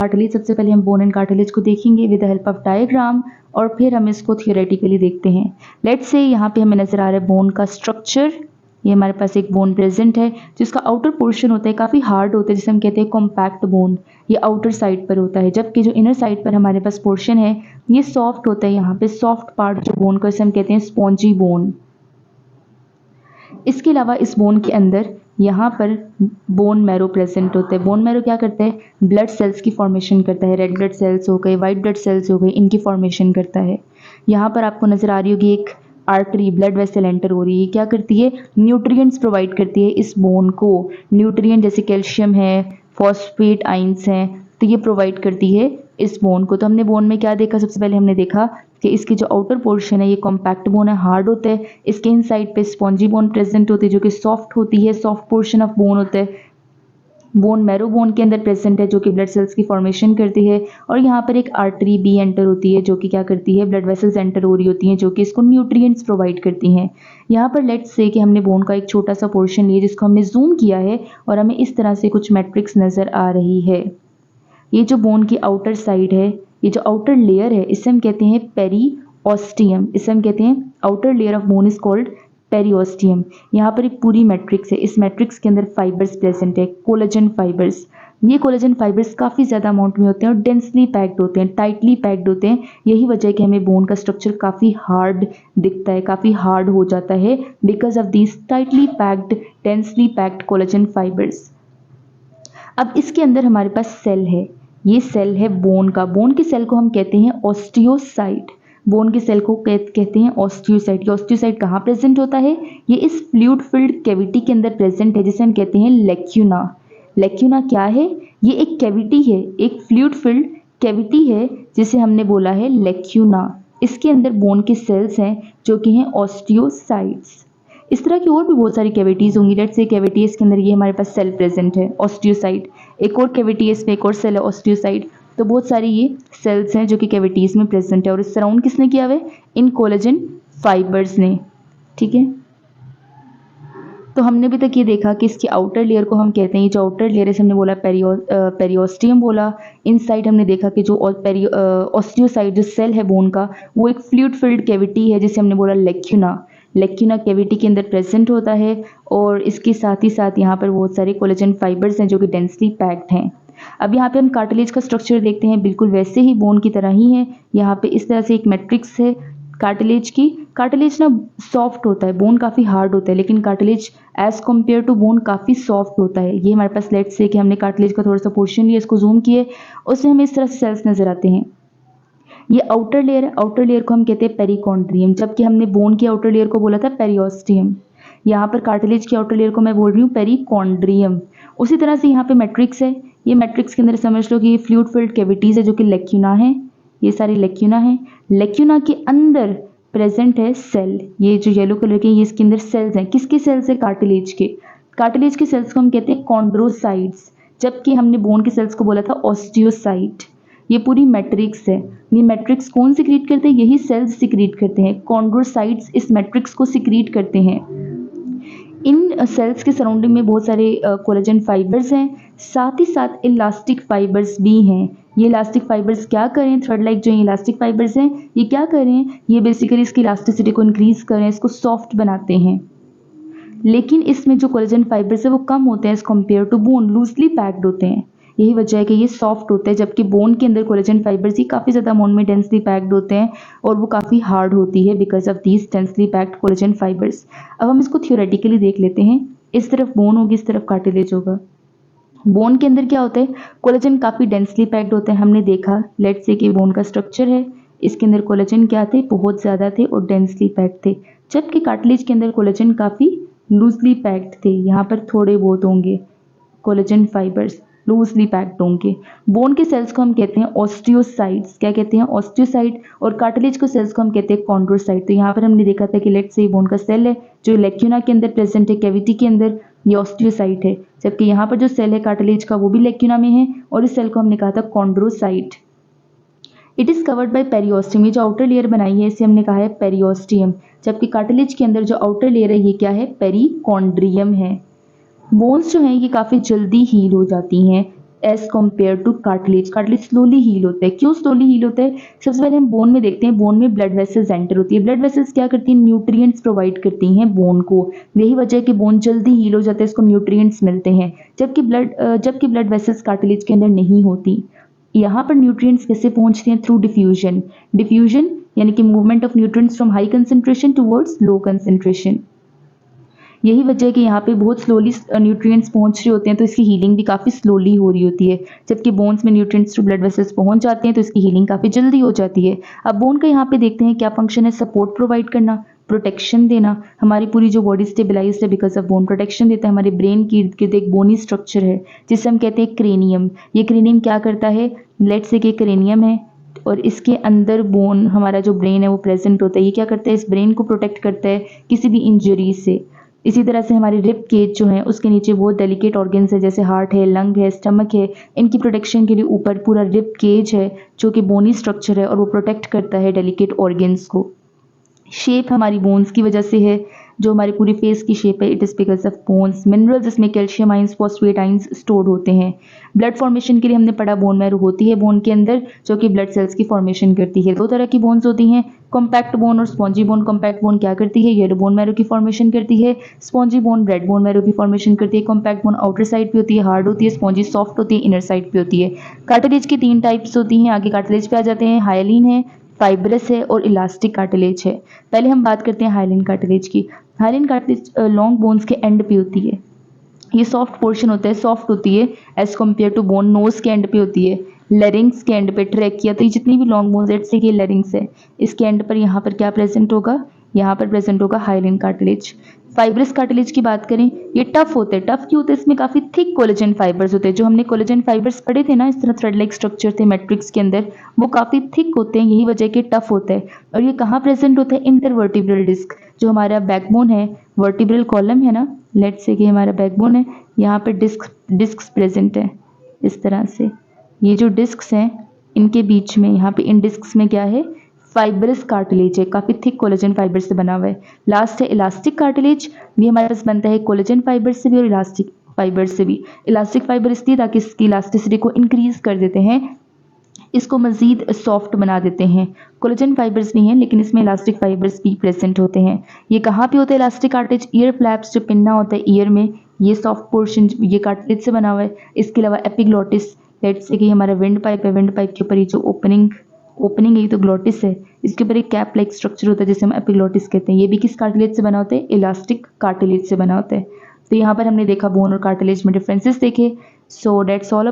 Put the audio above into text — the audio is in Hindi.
कार्टिलेज, सबसे पहले हम बोन एंड कार्टिलेज को देखेंगे with the help of diagram और फिर हम इसको थियोरेटिकली देखते हैं। लेट्स से यहाँ पे हमें नजर आ रहा है बोन का स्ट्रक्चर। ये हमारे पास एक बोन प्रेजेंट है जिसका आउटर पोर्शन होता है काफ़ी हार्ड होता है, जिसे हम कहते हैं कॉम्पैक्ट बोन। ये आउटर साइड पर होता है, जबकि जो इनर साइड पर हमारे पास पोर्शन है ये सॉफ्ट होता है। यहाँ पे सॉफ्ट पार्ट जो बोन का, इसे हम कहते हैं स्पॉन्जी बोन। इसके अलावा इस बोन के अंदर यहाँ पर बोन मैरो प्रेजेंट होता है। बोन मैरो क्या करता है? ब्लड सेल्स की फॉर्मेशन करता है। रेड ब्लड सेल्स हो गए, वाइट ब्लड सेल्स हो गए, इनकी फॉर्मेशन करता है। यहाँ पर आपको नजर आ रही होगी एक आर्टरी, ब्लड वेसल एंटर हो रही है। क्या करती है? न्यूट्रिएंट्स प्रोवाइड करती है इस बोन को। न्यूट्रिएंट जैसे कैल्शियम है, फॉस्फेट आइंस हैं, तो ये प्रोवाइड करती है इस बोन को। तो हमने बोन में क्या देखा? सबसे पहले हमने देखा कि इसकी जो आउटर पोर्शन है ये कॉम्पैक्ट बोन है, हार्ड होता है। इसके इन साइड पे स्पॉन्जी बोन प्रेजेंट होती है जो कि सॉफ्ट होती है, सॉफ्ट पोर्शन ऑफ बोन होता है। बोन मैरो बोन के अंदर प्रेजेंट है जो कि ब्लड सेल्स की फॉर्मेशन करती है। और यहाँ पर एक आर्टरी बी एंटर होती है जो कि क्या करती है? ब्लड वेसल्स एंटर हो रही होती हैं जो कि इसको न्यूट्रिएंट्स प्रोवाइड करती हैं। यहाँ पर लेट्स से कि हमने बोन का एक छोटा सा पोर्शन लिया जिसको हमने जूम किया है और हमें इस तरह से कुछ मैट्रिक्स नजर आ रही है। ये जो बोन की आउटर साइड है, ये जो आउटर लेयर है, इसे हम कहते हैं पेरीओस्टियम। इसे हम कहते हैं outer layer of bone is called periosteum. यहाँ पर एक पूरी मैट्रिक्स है। इस मैट्रिक्स के अंदर फाइबर्स प्रेजेंट है, कोलेजन फाइबर्स। ये कोलेजन फाइबर्स काफ़ी ज़्यादा अमाउंट में होते हैं और डेंसली पैक्ड होते हैं, टाइटली पैक्ड होते हैं। यही वजह है कि हमें बोन का स्ट्रक्चर काफ़ी हार्ड दिखता है, काफ़ी हार्ड हो जाता है, because of these tightly packed, densely packed collagen fibres. अब इसके अंदर हमारे पास सेल है। ये सेल है बोन का। बोन के सेल को हम कहते हैं ऑस्टियोसाइट। बोन के सेल को कहते हैं ऑस्टियोसाइट। ये ऑस्टियोसाइट कहाँ प्रेजेंट होता है? ये इस फ्लूइड फिल्ड कैविटी के अंदर प्रेजेंट है जिसे हम कहते हैं लेक्यूना। लेक्यूना क्या है? ये एक कैविटी है, एक फ्लूइड फिल्ड कैविटी है जिसे हमने बोला है लेक्यूना। इसके अंदर बोन के सेल्स हैं जो कि हैं ऑस्टियोसाइट्स। इस तरह की और भी बहुत सारी कैविटीज़ होंगी। लेट्स से कैविटी है, इसके अंदर ये हमारे पास सेल प्रेजेंट है ऑस्टियोसाइट। एक और कैविटी है, इसमें एक और सेल है ऑस्टियोसाइट। तो बहुत सारी ये सेल्स हैं जो कि कैविटीज़ में प्रेजेंट है और इस सराउंड किसने किया हुआ है? इन कोलेजन फाइबर्स ने। ठीक है, तो हमने अभी तक ये देखा कि इसकी आउटर लेयर को हम कहते हैं, ये जो आउटर लेयर है हमने बोला पेरियोस्टियम बोला। इनसाइड हमने देखा कि जो ऑस्टियोसाइट जो सेल है बोन का, वो एक फ्लूइड फिल्ड कैविटी है जिसे हमने बोला लेक्यूना। लेक्यूना कैविटी के अंदर प्रेजेंट होता है और इसके साथ ही साथ यहाँ पर बहुत सारे कोलेजन फाइबर्स हैं जो कि डेंसली पैक्ड हैं। अब यहाँ पे हम कार्टिलेज का स्ट्रक्चर देखते हैं, बिल्कुल वैसे ही बोन की तरह ही है। यहाँ पे इस तरह से एक मैट्रिक्स है कार्टिलेज की। कार्टिलेज ना सॉफ्ट होता है, बोन काफ़ी हार्ड होता है, लेकिन cartilage as compared to bone काफ़ी सॉफ्ट होता है। ये हमारे पास लेट्स से कि हमने कार्टिलेज का थोड़ा सा पोर्शन लिया, इसको जूम किए, उसमें हमें इस तरह से सेल्स नजर आते हैं। ये आउटर लेयर है, आउटर लेयर को हम कहते हैं पेरिकॉन्ड्रियम, जबकि हमने बोन की आउटर लेयर को बोला था पेरियोस्टियम। यहाँ पर कार्टिलेज की आउटर लेयर को मैं बोल रही हूँ पेरिकॉन्ड्रियम। उसी तरह से यहाँ पे मैट्रिक्स है। ये मैट्रिक्स के अंदर समझ लो कि ये फ्लूइड फिल्ड कैविटीज़ है जो कि लेक्यूना है। ये सारी लेक्यूना है। लेक्यूना के अंदर प्रेजेंट है सेल। ये जो येलो कलर के, ये इसके अंदर सेल्स हैं। किसके सेल्स है? कार्टिलेज के। कार्टिलेज के सेल्स को हम कहते हैं कॉन्ड्रोसाइट्स, जबकि हमने बोन के सेल्स को बोला था ऑस्टियोसाइट। ये पूरी मैट्रिक्स है। ये मैट्रिक्स कौन सिक्रीट करते हैं? यही सेल्स सिक्रीट करते हैं। कॉन्ड्रोसाइट्स इस मैट्रिक्स को सिक्रीट करते हैं। इन सेल्स के सराउंडिंग में बहुत सारे कोलेजन फाइबर्स हैं, साथ ही साथ इलास्टिक फाइबर्स भी हैं। ये इलास्टिक फाइबर्स क्या करें? थ्रेड लाइक जो इलास्टिक फाइबर्स हैं ये क्या करें? ये बेसिकली इसकी इलास्टिसिटी को इंक्रीज करें, इसको सॉफ्ट बनाते हैं। लेकिन इसमें जो कोलेजन फाइबर्स है वो कम होते हैं as compared to bone, loosely packed होते हैं। यही वजह है कि ये सॉफ्ट होते हैं, जबकि बोन के अंदर कोलेजन फाइबर्स ही काफ़ी ज़्यादा अमाउंट में डेंसली पैक्ड होते हैं और वो काफ़ी हार्ड होती है because of these densely packed collagen fibres. अब हम इसको थियोरेटिकली देख लेते हैं। इस तरफ बोन होगी, इस तरफ कार्टिलेज होगा। बोन के अंदर क्या होता है? कोलेजन काफ़ी डेंसली पैक्ड होते हैं। हमने देखा लेट्स से कि बोन का स्ट्रक्चर है, इसके अंदर कोलेजन क्या थे? बहुत ज़्यादा थे और डेंसली पैक्ड थे, जबकि कार्टिलेज के अंदर कोलेजन काफ़ी लूजली पैक्ड थे। यहाँ पर थोड़े बहुत होंगे कोलेजन फाइबर्स, लूजली पैक्ड होंगे। बोन के सेल्स को हम कहते हैं ऑस्टियोसाइट्स। क्या कहते हैं? ऑस्टियोसाइट। और कार्टिलेज के सेल्स को हम कहते हैं कॉन्ड्रोसाइट। तो यहाँ पर हमने देखा था कि लेट्स से बोन का सेल है जो लेक्यूना के अंदर प्रेजेंट है, कैविटी के अंदर, ये ऑस्टियोसाइट है, जबकि यहाँ पर जो सेल है कार्टिलेज का वो भी लेक्यूना में है और इस सेल को हमने कहा था chondrocyte. It is covered by periosteum. ये जो आउटर लेयर बनाई है इसे हमने कहा है पेरियोस्टियम, जबकि कार्टिलेज के अंदर जो आउटर लेयर है ये क्या है? पेरिकॉन्ड्रियम है। बोन्स जो हैं ये काफ़ी जल्दी हील हो जाती हैं as compared to cartilage. Cartilage slowly heal होता है। क्यों स्लोली हील होता है? सबसे पहले हम बोन में देखते हैं, बोन में ब्लड वेसल्स एंटर होती है। ब्लड वेसल्स क्या करती हैं? न्यूट्रिएंट्स प्रोवाइड करती हैं बोन को। यही वजह है कि बोन जल्दी हील हो जाता है, इसको न्यूट्रिएंट्स मिलते हैं, जबकि ब्लड वेसल्स कार्टिलेज के अंदर नहीं होती। यहाँ पर न्यूट्रिएंट्स कैसे पहुंचते हैं? Through diffusion. डिफ्यूजन यानी कि movement of nutrients from high concentration towards low concentration. यही वजह है कि यहाँ पे बहुत स्लोली न्यूट्रिएंट्स पहुंच रहे होते हैं, तो इसकी हीलिंग भी काफ़ी स्लोली हो रही होती है, जबकि बोन्स में न्यूट्रिएंट्स टू ब्लड वेसल्स पहुंच जाते हैं तो इसकी हीलिंग काफ़ी जल्दी हो जाती है। अब बोन का यहाँ पे देखते हैं क्या फंक्शन है। सपोर्ट प्रोवाइड करना, प्रोटेक्शन देना। हमारी पूरी जो बॉडी स्टेबलाइज है बिकॉज ऑफ बोन। प्रोटेक्शन देता है, हमारे ब्रेन के इर्द गिर्द एक बोनी स्ट्रक्चर है जिसे हम कहते हैं क्रेनियम। ये क्रेनियम क्या करता है? लेट्स से कि क्रेनियम है और इसके अंदर बोन, हमारा जो ब्रेन है वो प्रेजेंट होता है। ये क्या करता है? इस ब्रेन को प्रोटेक्ट करता है किसी भी इंजरी से। इसी तरह से हमारे रिब केज जो है उसके नीचे बहुत डेलिकेट ऑर्गन्स है, जैसे हार्ट है, लंग है, स्टमक है। इनकी प्रोटेक्शन के लिए ऊपर पूरा रिब केज है जो कि बोनी स्ट्रक्चर है और वो प्रोटेक्ट करता है डेलिकेट ऑर्गन्स को। शेप हमारी बोन्स की वजह से है, जो हमारी पूरी फेस की शेप है, it is because of bones. Minerals इसमें calcium ions, phosphate ions stored होते हैं। ब्लड फॉर्मेशन के लिए हमने पढ़ा बोन मैरो होती है बोन के अंदर, जो कि ब्लड सेल्स की फॉर्मेशन करती है। दो तरह की बोन्स होती हैं, कॉम्पैक्ट बोन और स्पॉन्जी बोन। कॉम्पैक्ट बोन क्या करती है? येलो बोन मैरो की फॉर्मेशन करती है। Spongy bone red bone marrow की फॉर्मेशन करती है। कॉम्पैक्ट बोन आउटर साइड पे होती है, हार्ड होती है। स्पॉन्जी सॉफ्ट होती है, इनर साइड पे होती है। कार्टिलेज की 3 टाइप्स होती हैं। आगे कार्टिलेज पे आ जाते हैं। हाइलिन है, फाइब्रस है और इलास्टिक कार्टिलेज है। पहले हम बात करते हैं हाइलिन कार्टिलेज की। हाइलिन कार्टिलेज लॉन्ग बोन्स के एंड पे होती है। ये सॉफ्ट पोर्शन होता है, सॉफ्ट होती है as compared to bone. Nose के एंड पे होती है, लेरिंग्स के एंड पे, ट्रैकिया। तो ये जितनी भी लॉन्ग बोन्स, लेट्स से ये लेरिंग्स है, इसके एंड पर यहाँ पर क्या प्रेजेंट होगा? यहाँ पर प्रेजेंट होगा हाइलिन कार्टिलेज। फाइब्रस कार्टिलेज की बात करें, ये टफ होते हैं। टफ क्यों होते हैं? इसमें काफ़ी थिक कोलेजन फाइबर्स होते हैं। जो हमने कोलेजन फाइबर्स पढ़े थे ना, इस तरह थ्रेड लाइक स्ट्रक्चर थे मैट्रिक्स के अंदर, वो काफ़ी थिक होते हैं। यही वजह कि टफ होता है। और ये कहाँ प्रेजेंट होता है? Intervertebral disc. जो हमारा बैकबोन है, वर्टिब्रल कॉलम है ना, लेट्स से कि हमारा बैकबोन है, यहाँ पे डिस्क प्रेजेंट है इस तरह से। ये जो डिस्क्स हैं इनके बीच में, यहाँ पे इन डिस्क्स में क्या है? फाइब्रस कार्टिलेज है, काफ़ी थिक कोलेजन फाइबर से बना हुआ है। लास्ट है इलास्टिक कार्टिलेज। ये हमारे पास बनता है कोलेजन फाइबर से भी और इलास्टिक फाइबर से भी। इलास्टिक फाइबर इसलिए ताकि इसकी इलास्टिसिटी को इंक्रीज कर देते हैं, इसको मज़ीद सॉफ्ट बना देते हैं। कोलेजन फाइबर्स नहीं है लेकिन इसमें इलास्टिक फाइबर्स भी प्रेजेंट होते हैं। ये कहाँ पे होता है इलास्टिक कार्टिलेज? ईयर फ्लैप्स, जो पिन्ना होता है ईयर में, ये सॉफ्ट पोर्शन ये कार्टिलेज से बना हुआ है। इसके अलावा एपिग्लोटिस, लेट्स से कि हमारा विंड पाइप है, विंड पाइप के ऊपर ये जो ओपनिंग है, ये तो ग्लोटिस है, इसके ऊपर एक कैप लाइक स्ट्रक्चर होता है जिसे हम एपिग्लोटिस कहते हैं। ये भी किस कार्टिलेज से बना होता है? इलास्टिक कार्टिलेज से बना होता है। तो यहाँ पर हमने देखा बोन और कार्टिलेज में डिफरेंसेस देखे। So that's all.